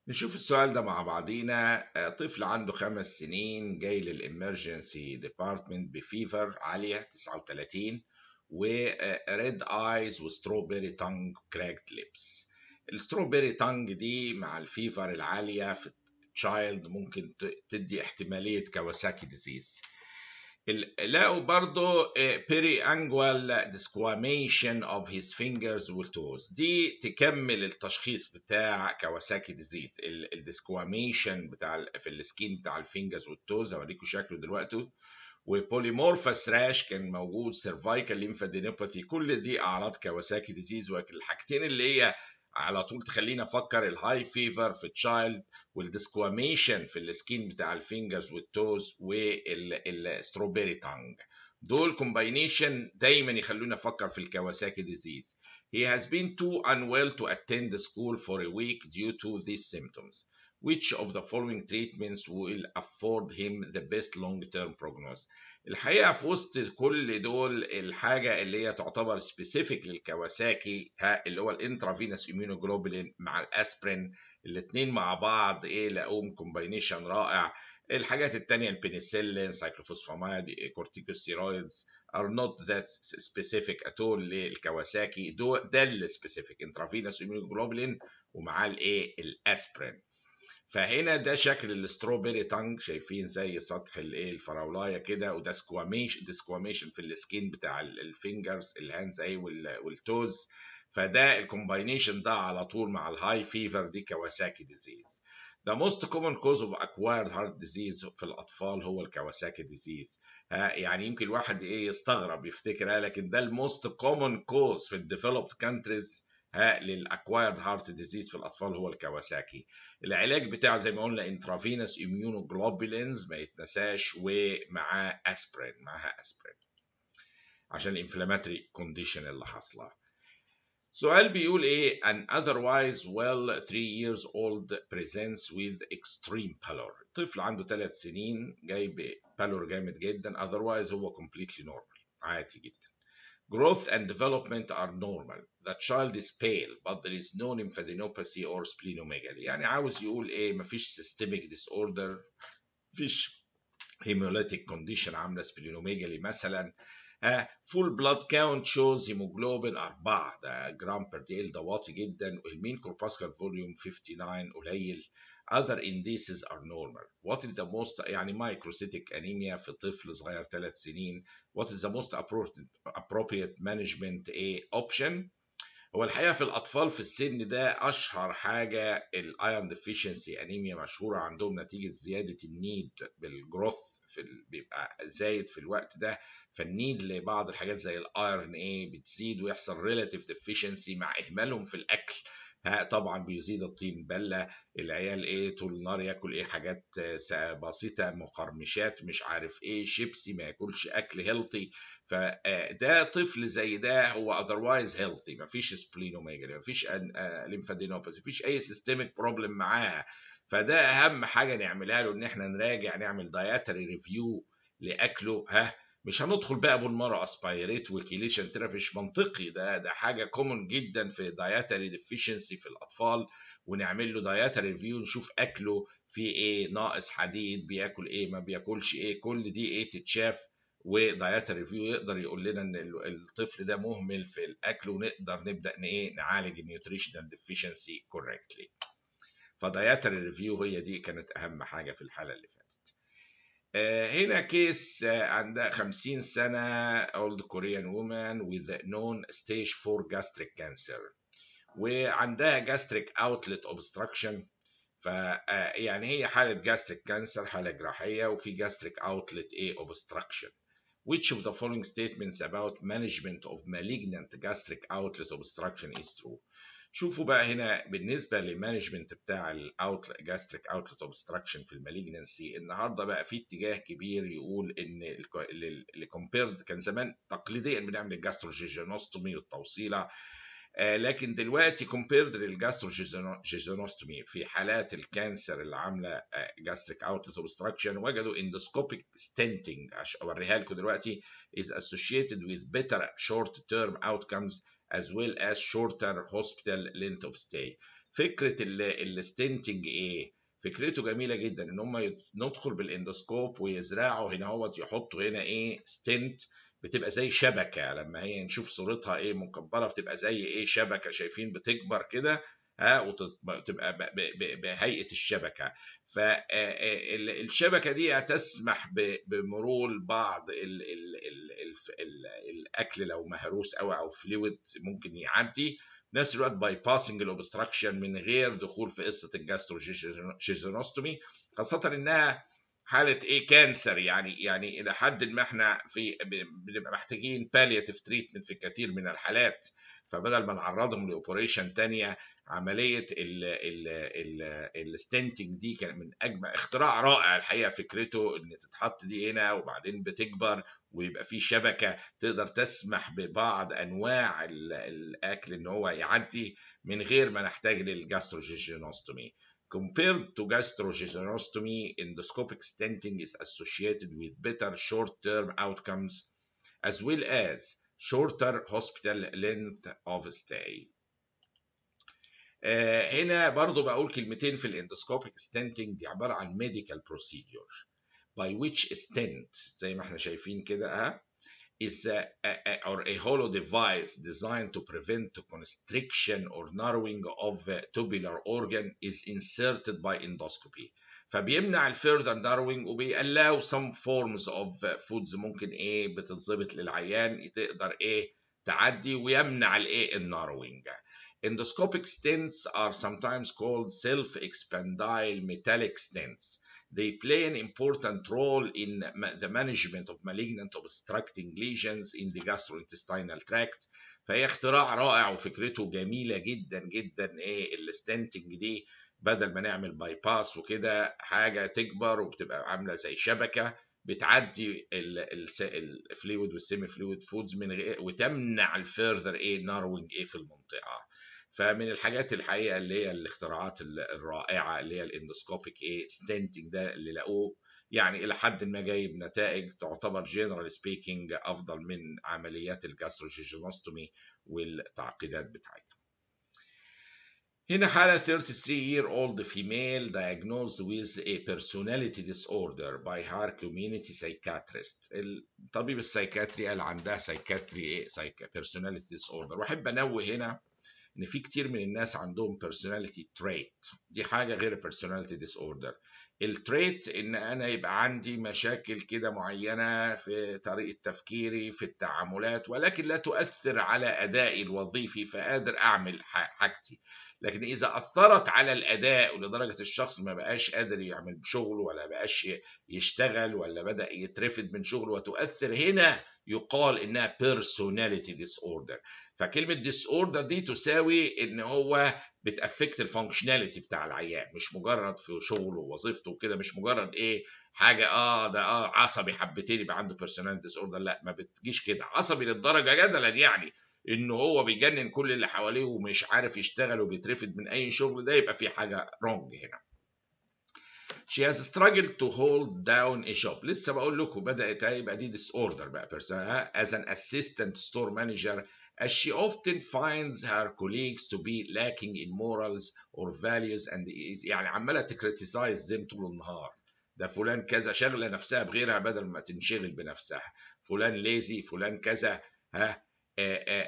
نشوف السؤال ده مع بعضينا. طفل عنده 5 سنين جاي للإمرجنسي ديبارتمنت بفيفر عالية 39 وريد ايز وستروبري تانج كراكد ليبس. الستروبري تانج دي مع الفيفر العالية في تشايلد ممكن تدي احتمالية كawasaki ديزيز. لقوا برضو بيري انجوال ديسكواميشن اوف هيز فينجرز والتوز، دي تكمل التشخيص بتاع كawasaki ديزيز. الديسكواميشن بتاع في السكين بتاع الفينجرز والتوز هوريكم شكله دلوقتي، وبوليمورفاس راش كان موجود، سيرفايكال ليمفادينوباثي، كل دي اعراض كawasaki ديزيز. والحاجتين اللي هي على طول تخلينا افكر الهاي فيفر في التشايلد والديسكواميشن في السكين بتاع الفينجرز والتوز والستروبري تانج، دول كومباينيشن دايما يخلونا نفكر في الكawasaki ديزيز. He has been too unwell to attend school for a week due to these symptoms. Which of the following treatments will afford him the best long-term prognosis؟ الحقيقة في وسط كل دول الحاجة اللي هي تعتبر سبيسيفيك للكawasaki اللي هو الانترافينوس immunoglobulin مع الاسبرين، الاثنين مع بعض لقوهم كومباينيشن رائع. الحاجات التانية البنسلين، سايكلوفوسفاميد، كورتيكوستيرويدز are not that specific at all للكawasaki. ده السبيسيفيك انترافينوس immunoglobulin ومعاه الاسبرين. فهنا ده شكل الستروبري تانج، شايفين زي سطح الفراولايه كده، وده ديسكواميشن في السكين بتاع الفينجرز الهاندز والتوز. فده الكومباينيشن ده على طول مع الهاي فيفر، دي كawasaki ديزيز. The most common cause of acquired heart disease في الأطفال هو الكawasaki ديزيز. يعني يمكن الواحد يستغرب يفتكرها، لكن ده الموست common cause في الديفلوبد كانتريز للاكوايرد هارت ديزيز في الاطفال هو الكawasaki. العلاج بتاعه زي ما قلنا انترافينوس اميونوجلوبولينز ما يتنساش، ومعاه اسبرين، عشان الانفلاماتري كونديشن اللي حاصله. سؤال بيقول ايه؟ an otherwise well 3 years old presents with extreme pallor. طفل عنده 3 سنين جاي ببالور جامد جدا، otherwise هو completely normal عادي جدا. Growth and development are normal. The child is pale, but there is no lymphadenopathy or splenomegaly. يعني عاوز يقول ايه؟ مفيش systemic disorder، مفيش hemolytic condition عامله splenomegaly مثلا. full blood count shows hemoglobin 4 ده جرام بير ديل، ده واطي جدا، والمين corpuscular volume 59 قليل. other indices are normal. what is the most يعني microcytic anemia في طفل صغير 3 سنين. what is the most appropriate management option؟ هو الحقيقه في الاطفال في السن ده اشهر حاجه الايرون ديفيشنسي انيميا، مشهوره عندهم نتيجه زياده النيد بالجروث بيبقى زايد في الوقت ده، فالنيد لبعض الحاجات زي الايرون بتزيد ويحصل ريلاتيف ديفيشنسي مع اهمالهم في الاكل. طبعا بيزيد الطين بله، العيال طول النهار ياكل حاجات بسيطه، مقرمشات، مش عارف شيبسي، ما ياكلش اكل هيلثي. فده طفل زي ده هو otherwise healthy، مفيش سبلينوميجالي، مفيش ليمفادينوباثي، مفيش اي سيستميك بروبلم معاها. فده اهم حاجه نعملها له، ان احنا نراجع، نعمل دايتري ريفيو لاكله. مش هندخل بقى بالمره اسبايريت وكيليشن ثيرابي، مش منطقي، ده حاجه كومن جدا في دايتري ديفيشنسي في الاطفال، ونعمل له دايتري ريفيو، نشوف اكله في ناقص حديد، بياكل ما بياكلش كل دي تتشاف، ودايتري ريفيو يقدر يقول لنا ان الطفل ده مهمل في الاكل، ونقدر نبدا نعالج النيوتريشنال ديفيشنسي كوريكتلي. فدايتري ريفيو هي دي كانت اهم حاجه في الحاله اللي فاتت. هنا كيس عندها 50 سنه old Korean woman with known stage 4 gastric cancer، وعندها gastric outlet obstruction. ف يعني هي حاله gastric cancer، حاله جراحيه، وفي gastric outlet obstruction. Which of the following statements about management of malignant gastric outlet obstruction is true؟ شوفوا بقى هنا بالنسبة للمانجمنت بتاع gastric outlet obstruction في المالجنسي، النهارده بقى في اتجاه كبير يقول ان اللي compared كان زمان تقليديا بنعمل الجاستروجيجينوستومي والتوصيلة، لكن دلوقتي كومبيرد للجاستروجيجينوستومي في حالات الكانسر اللي عامله جاستريك اوتلت اوبستراكشن، وجدوا اندوسكوبيك ستنتنج اوريها لكم دلوقتي is associated with better short term outcomes as well as shorter hospital length of stay. فكره الستنتنج ايه؟ فكرته جميله جدا، ان هم ندخل بالاندوسكوب ويزرعوا هنا اهوت، يحطوا هنا ايه ستنت، بتبقى زي شبكه، لما هي نشوف صورتها ايه مكبره بتبقى زي ايه شبكه، شايفين بتكبر كده وتبقى بهيئه الشبكه. فالشبكه دي تسمح بمرور بعض الاكل لو مهروس او فلويد ممكن يعدي، نفس الوقت باي باسنج الاوبستراكشن من غير دخول في قصه الجاستروجيجينوستومي، خاصه انها حاله ايه كانسر، يعني الى حد ما احنا بنبقى محتاجين بالياتيف تريتمنت في كثير من الحالات، فبدل ما نعرضهم لاوبريشن تانية، عمليه الستنتنج دي كان من اجمل اختراع رائع الحقيقه، فكرته ان تتحط دي هنا وبعدين بتكبر ويبقى في شبكه تقدر تسمح ببعض انواع الاكل ان هو يعدي من غير ما نحتاج للجاستروجيجينوستومي. Compared to gastrojejunostomy, endoscopic stenting is associated with better short-term outcomes as well as shorter hospital length of stay. هنا برضو بقول كلمتين في الاندوسكوبيك ستنتنج، دي عبارة عن medical procedure by which stent زي ما احنا شايفين كده is or a hollow device designed to prevent constriction or narrowing of tubular organ is inserted by endoscopy. فبيمنع further narrowing وبيallow some forms of foods ممكن ايه بتتظبط للعيان تقدر ايه تعدي، ويمنع الايه narrowing. Endoscopic stents are sometimes called self-expandile metallic stents. They play an important role in the management of malignant obstructing lesions in the gastrointestinal tract. فهي اختراع رائع وفكرته جميلة جدا جدا، ايه الستنتنج دي بدل ما نعمل باي باس وكده حاجة تكبر وبتبقى عاملة زي شبكة بتعدي الفلويد والسيمي فلويد فودز من غير وتمنع الفيرذر ايه ناروينج ايه في المنطقة. فمن الحاجات الحقيقه اللي هي الاختراعات الرائعه اللي هي الاندوسكوبيك ايه ستنتنج ده اللي لقوه، يعني الى حد ما جايب نتائج تعتبر جنرال سبيكينج افضل من عمليات الجاستروجيجينوستومي والتعقيدات بتاعتها. هنا حالة 33-year-old female diagnosed with a personality disorder by her community psychiatrist. الطبيب السايكاتري قال عندها سايكاتري personality disorder. واحب انوه هنا ان في كتير من الناس عندهم personality trait، دي حاجه غير personality disorder. التريت ان انا يبقى عندي مشاكل كده معينه في طريقه تفكيري في التعاملات، ولكن لا تؤثر على ادائي الوظيفي فقادر اعمل حاجتي. لكن اذا اثرت على الاداء ولدرجه الشخص ما بقاش قادر يعمل شغله ولا بقاش يشتغل ولا بدا يترفد من شغله وتؤثر، هنا يقال انها personality disorder. فكلمه disorder دي تساوي ان هو بتأفكت الفانكشناليتي بتاع العيان، مش مجرد في شغله ووظيفته وكده، مش مجرد ايه حاجه ده عصبي حبتين يبقى عنده personality disorder، لا ما بتجيش كده. عصبي للدرجه جدلا يعني انه هو بيجنن كل اللي حواليه ومش عارف يشتغل وبيترفد من اي شغل، ده يبقى في حاجه wrong هنا. She has struggled to hold down a job. لسه بقول لكم بدأت يبقى دي disorder بقى as an assistant store manager, as she often finds her colleagues to be lacking in morals or values and يعني عمالة تكريتيسايز them طول النهار. ده فلان كذا، شغلة نفسها بغيرها بدل ما تنشغل بنفسها. فلان ليزي، فلان كذا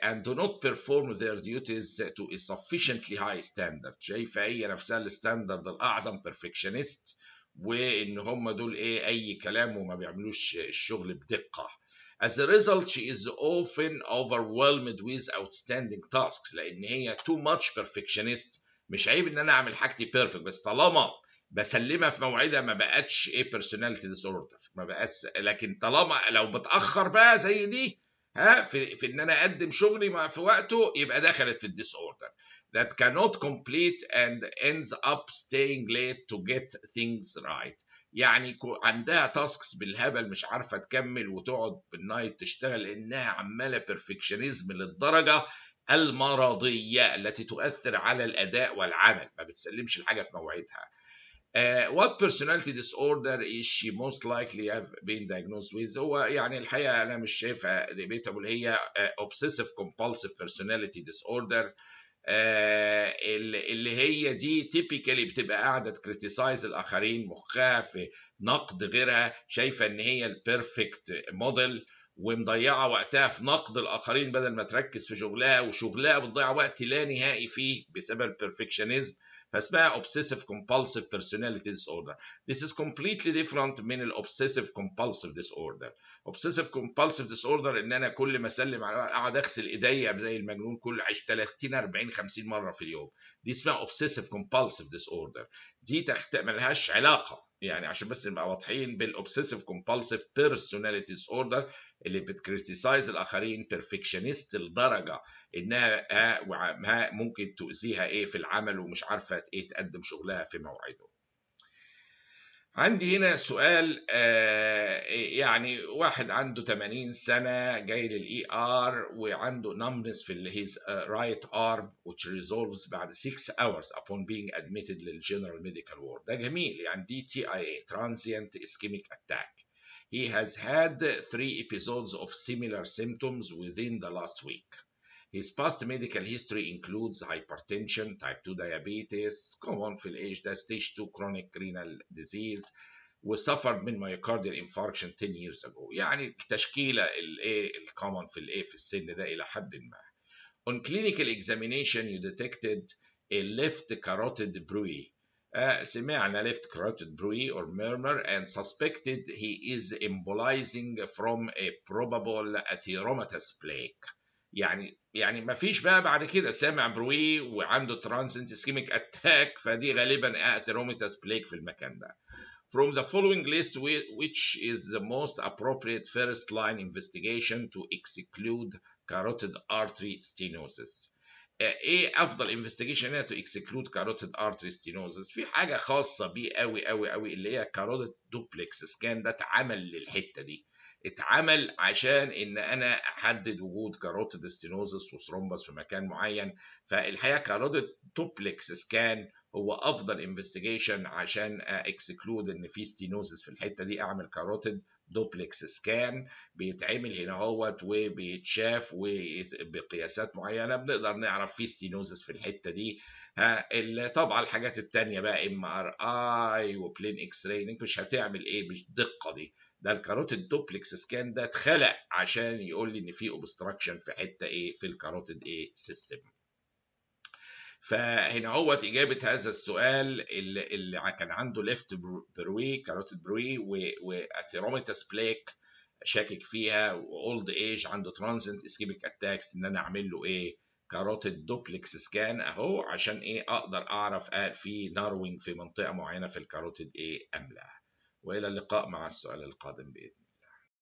and do not perform their duties to a sufficiently high standard. شايفه هي نفسها الستاندرد الاعظم perfectionist، وان هم دول ايه اي كلام وما بيعملوش الشغل بدقه. As a result she is often overwhelmed with outstanding tasks، لان هي too much perfectionist. مش عيب ان انا اعمل حاجتي perfect، بس طالما بسلمها في موعدها ما بقتش ايه personality disorder، ما بقتش. لكن طالما لو بتاخر بقى زي دي في ان انا اقدم شغلي في وقته، يبقى دخلت في الديس اوردر that cannot complete and ends up staying late to get things right. يعني عندها تاسكس بالهبل مش عارفه تكمل وتقعد بالنايت تشتغل لانها عماله بيرفكشنزم للدرجه المرضيه التي تؤثر على الاداء والعمل، ما بتسلمش الحاجه في موعدها. What personality disorder is she most likely have been diagnosed with؟ هو يعني الحقيقة أنا مش شايفها debatable، هي obsessive compulsive personality disorder. اللي هي دي تيبيكالي بتبقى قاعده تكريتيسايز الاخرين، مخها في نقد غيرها، شايفه ان هي البيرفكت موديل، ومضيعه وقتها في نقد الاخرين بدل ما تركز في شغلها، وشغلها بتضيع وقت لا نهائي فيه بسبب البرفكشنزم، فاسمها obsessive compulsive personality disorder. This is completely different من ال obsessive compulsive disorder. obsessive compulsive disorder ان انا كل ما اسلم على اقعد اغسل ايديا زي المجنون، كل 30 40 50 مره في اليوم، دي اسمها obsessive compulsive disorder. دي ملهاش علاقه، يعني عشان بس نبقى واضحين، بالاوبسيسيف كومبالسيف بيرسوناليتي ديسوردر اللي بتكريتيسايز الاخرين، بيرفكشنست لدرجه انها ممكن تؤذيها ايه في العمل، ومش عارفه ايه تقدم شغلها في موعده. عندي هنا سؤال، يعني واحد عنده 80 سنة جاي للإي آر وعنده numbness في his right arm which resolves بعد 6 hours upon being admitted للجنرال ميديكال وورد. ده جميل، يعني دي TIA transient ischemic attack. He has had 3 episodes of similar symptoms within the last week. His past medical history includes hypertension, type 2 diabetes, common في الايج ده, stage 2 chronic renal disease, وسفر من myocardial infarction 10 years ago. يعني التشكيله الايه الكومن في الايه في السن ده الى حد ما. On clinical examination you detected a left carotid bruit. سمعنا left carotid bruit or murmur and suspected he is embolizing from a probable atheromatous plaque. يعني ما فيش بقى بعد كده سامع بروي وعنده ترانسنت اسكيميك اتاك، فدي غالبا اثيروميتاس بليك في المكان ده. From the following list, which is the most appropriate first line investigation to exclude carotid artery stenosis? ايه افضل انفستيجيشن هنا تو اكسكلود كاروتيد ارتري ستينوزس؟ في حاجه خاصه بيه قوي قوي قوي اللي هي كاروتيد دوبلكس سكان. ده اتعمل للحته دي، اتعمل عشان ان انا احدد وجود كاروتيد ستينوزس وثرومبس في مكان معين. فالحقيقه كاروتيد دوبلكس سكان هو افضل انفستيجيشن عشان اكسكلود ان في ستينوزس في الحته دي. اعمل كاروتيد دوبلكس سكان، بيتعمل هنا هوت وبيتشاف وبقياسات معينه بنقدر نعرف في ستينوزس في الحته دي. طبعا الحاجات التانية بقى MRI وبلين اكس راي مش هتعمل ايه بالدقه دي. ده الكاروتيد دوبلكس سكان ده اتخلق عشان يقول لي ان في اوبستراكشن في حته ايه في الكاروتيد ايه سيستم. فهنا هو إجابة هذا السؤال اللي كان عنده ليفت بروي كاروتيد بروي وأثيروميتاس بليك شاكك فيها، واولد ايج عنده ترانزنت اسكيميك اتاكس، ان انا اعمل له ايه كاروتيد دوبلكس سكان اهو عشان ايه اقدر اعرف في ناروينج في منطقه معينه في الكاروتيد ايه ام لا. والى اللقاء مع السؤال القادم باذن الله.